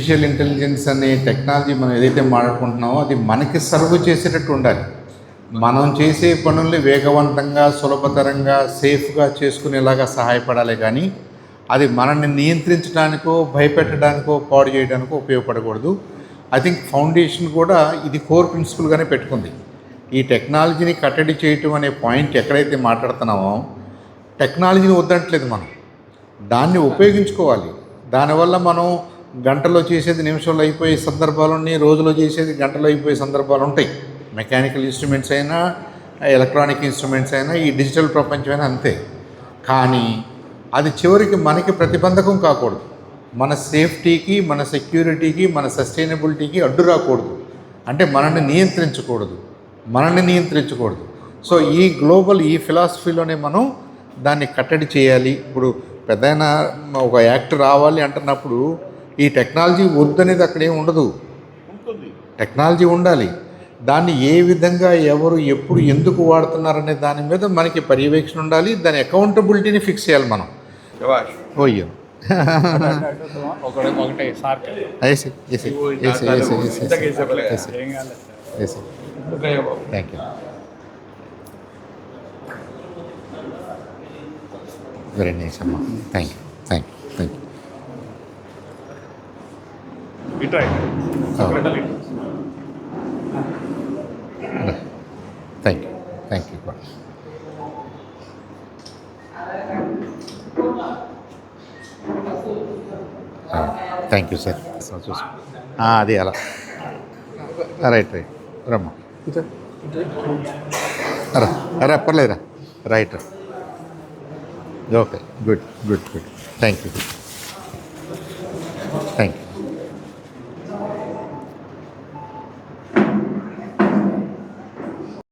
Artificial intelligence అనే technology మనం ఏదైతే మాట్లాడుకుంటున్నామో అది మనకి సర్వ్ చేసేటట్టు ఉండాలి. మనం చేసే పనుల్ని వేగవంతంగా, సులభతరంగా, సేఫ్గా చేసుకునేలాగా సహాయపడాలి. కానీ అది మనల్ని నియంత్రించడానికో, భయపెట్టడానికో, పాడు చేయడానికో ఉపయోగపడకూడదు. ఐ థింక్ ఫౌండేషన్ కూడా ఇది కోర్ ప్రిన్సిపల్గానే పెట్టుకుంది. ఈ టెక్నాలజీని కట్టడి చేయటం అనే పాయింట్ ఎక్కడైతే మాట్లాడుతున్నామో, టెక్నాలజీని వద్దంటలేదు మనం, దాన్ని ఉపయోగించుకోవాలి. దానివల్ల మనం గంటలో చేసేది నిమిషంలో అయిపోయే సందర్భాలు ఉన్నాయి, రోజులో చేసేది గంటలో అయిపోయే సందర్భాలు ఉంటాయి. మెకానికల్ ఇన్స్ట్రుమెంట్స్ అయినా, ఎలక్ట్రానిక్ ఇన్స్ట్రుమెంట్స్ అయినా, ఈ డిజిటల్ ప్రపంచమైనా అంతే. కానీ అది చివరికి మనకి ప్రతిబంధకం కాకూడదు. మన సేఫ్టీకి, మన సెక్యూరిటీకి, మన సస్టైనబిలిటీకి అడ్డు రాకూడదు. అంటే మనల్ని నియంత్రించకూడదు. సో ఈ ఫిలాసఫీలోనే మనం దాన్ని కట్టడి చేయాలి. ఇప్పుడు పెద్దయినా ఒక యాక్ట్ రావాలి అంటున్నప్పుడు ఈ టెక్నాలజీ వద్దనేది అక్కడేం ఉండదు. టెక్నాలజీ ఉండాలి. దాన్ని ఏ విధంగా, ఎవరు, ఎప్పుడు, ఎందుకు వాడుతున్నారనే దాని మీద మనకి పర్యవేక్షణ ఉండాలి. దాని అకౌంటబిలిటీని ఫిక్స్ చేయాలి మనం. ఓయ్యో థ్యాంక్ యూ. వెరీ నైస్ అమ్మా. Thank you. Thank you sir. చూసి అది అలా రైట్ రమ్మా. అరే పర్లేదురా. Right. Okay. Good. Thank you.